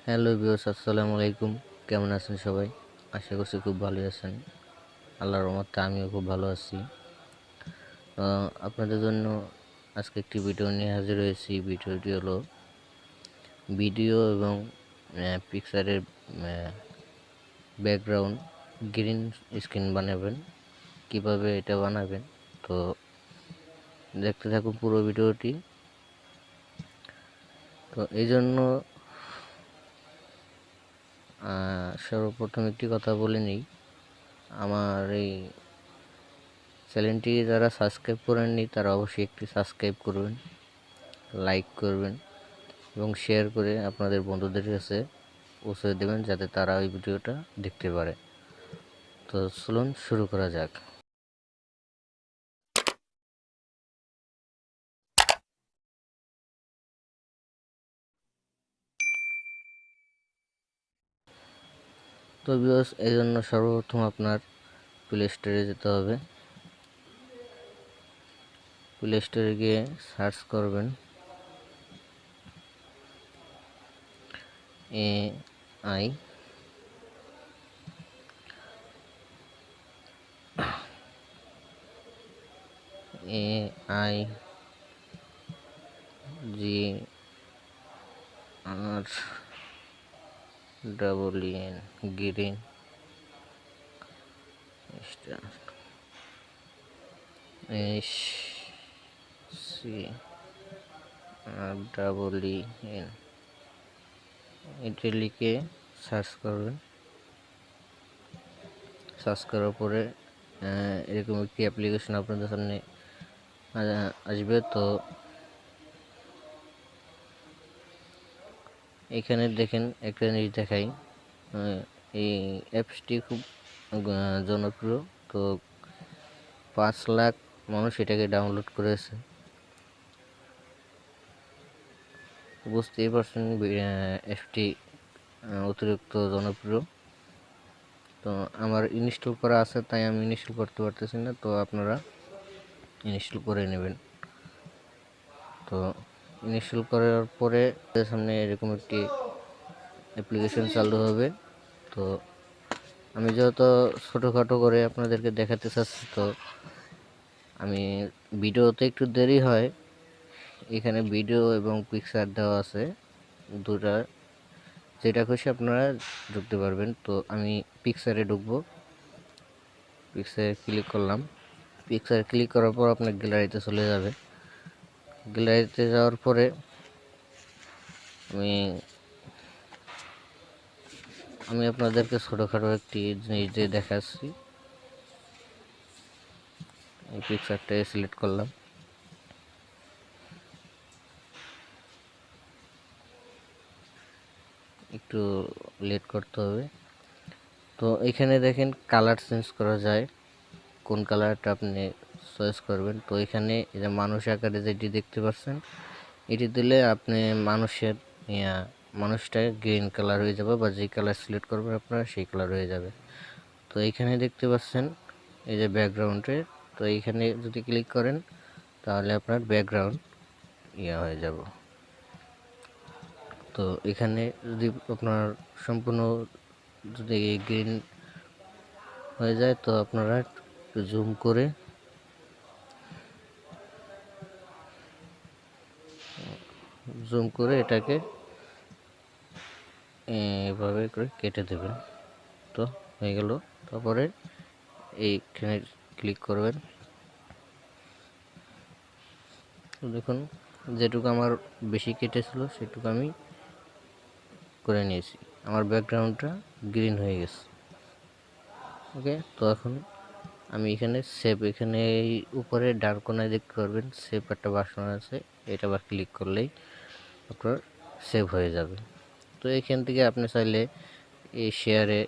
Hello viewers, আসসালামু আলাইকুম। কেমন আছেন সবাই? আশা করছি খুব ভালোই আছেন। আল্লাহর রহমতে আমিও খুব ভালো আছি। আপনাদের জন্য আজকে একটি ভিডিও নিয়ে হাজির হয়েছি। ভিডিওটি হলো ভিডিও এবং পিকচারের ব্যাকগ্রাউন্ড গ্রিন স্ক্রিন বানাবেন। কিভাবে এটা বানাবেন, তো দেখতে থাকুন পুরো ভিডিওটি। তো এই জন্য সর্বপ্রথম একটি কথা বলে নিই। আমার এই চ্যানেলটি যারা সাবস্ক্রাইব করেননি তারা অবশ্যই একটি সাবস্ক্রাইব করবেন, লাইক করবেন এবং শেয়ার করে আপনাদের বন্ধুদের কাছে পৌঁছে দেবেন যাতে তারা ওই ভিডিওটা দেখতে পারে। তো চলুন শুরু করা যাক। তো ভিউয়ার্স, এই জন্য সর্বপ্রথম আপনার প্লে স্টোরে যেতে হবে। প্লে স্টোরে গিয়ে সার্চ করবেন AI GREEN গ্রিন SCREEN এটা লিখে সার্চ করবেন। সার্চ করার পরে এরকম একটি অ্যাপ্লিকেশন আপনাদের সামনে আসবে। তো এখানে দেখেন একটা জিনিস দেখাই, এই অ্যাপসটি খুব জনপ্রিয়। তো 5 লাখ মানুষ এটাকে ডাউনলোড করেছে। বুঝতেই পারছেন অ্যাপসটি অতিরিক্ত জনপ্রিয়। তো আমার ইনস্টল করা আছে, তাই আমি ইনস্টল করতে পারতেছি না। তো আপনারা ইনস্টল করে নেবেন। তো ইনস্টল করার পরে সামনে এরকম একটি অ্যাপ্লিকেশন চালু হবে। তো আমি যেহেতু ছোটোখাটো করে আপনাদেরকে দেখাতে চাচ্ছি, তো আমি ভিডিওতে একটু দেরি হয়। এখানে ভিডিও এবং পিকচার দেওয়া আছে দুটা, যেটা খুশি আপনারা ঢুকতে পারবেন। তো আমি পিকচারে ঢুকবো। পিকচারে ক্লিক করলাম। পিকচারে ক্লিক করার পর আপনার গ্যালারিতে চলে যাবে। গ্যালারিতে যাওয়ার পরে আমি আমি আপনাদেরকে ছোটোখাটো একটি জিনিস দিয়ে দেখাচ্ছি। এই পিকচারটা সিলেক্ট করলাম। একটু লেট করতে হবে। তো এখানে দেখেন কালার চেঞ্জ করা যায়, কোন কালারটা আপনি চয়েস করবেন। তো এখানে এই যে মানুষ আকারে যেটি দেখতে পাচ্ছেন, এটি দিলে আপনি মানুষটা গ্রিন কালার হয়ে যাবে, বা যে কালার সিলেক্ট করবেন আপনারা সেই কালার হয়ে যাবে। তো এইখানে দেখতে পাচ্ছেন এই যে ব্যাকগ্রাউন্ডে, তো এইখানে যদি ক্লিক করেন তাহলে আপনার ব্যাকগ্রাউন্ড হয়ে যাব। তো এখানে যদি আপনার সম্পূর্ণ যদি গ্রিন হয়ে যায়, তো আপনারা একটু জুম করে এটাকে এভাবে করে কেটে দেবেন। তো হয়ে গেল। তারপরে এইখানে ক্লিক করবেন। তো দেখুন, যেটুকু আমার বেশি কেটেছিল সেটুকু আমি করে নিয়েছি। আমার ব্যাকগ্রাউন্ডটা গ্রিন হয়ে গেছে। ওকে, তো এখন আমি এখানে সেভ, এখানে এই উপরে ডান কোনায় দেখতে পারবেন সেভ একটা বাটন আছে। এটা আবার ক্লিক করলেই আপনার সেভ হয়ে যাবে। তো এখান থেকে আপনি চাইলে এই শেয়ারে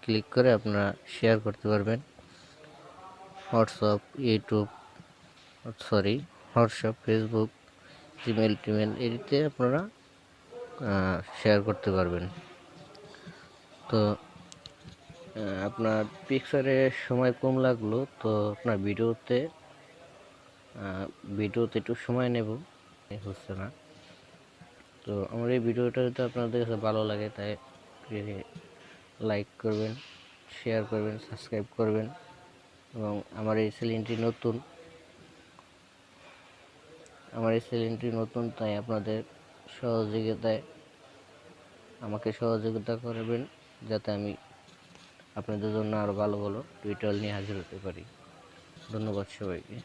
ক্লিক করে আপনারা শেয়ার করতে পারবেন। হোয়াটসঅ্যাপ, ফেসবুক, জিমেল এটিতে আপনারা শেয়ার করতে পারবেন। তো আপনার পিকচারে সময় কম লাগলো, তো আপনার ভিডিওতে একটু সময় নেব, হচ্ছে না। তো তো আমার এই ভিডিওটা যদি আপনাদের কাছে ভালো লাগে তাই লাইক করবেন, শেয়ার করবেন, সাবস্ক্রাইব করবেন। এবং আমার এই চ্যানেলটি নতুন তাই আপনাদের সহযোগিতায় আমাকে সহযোগিতা করবেন, যাতে আমি আপনাদের জন্য আরও ভালো ভালো টিউটোরিয়াল নিয়ে হাজির হতে পারি। ধন্যবাদ সবাইকে।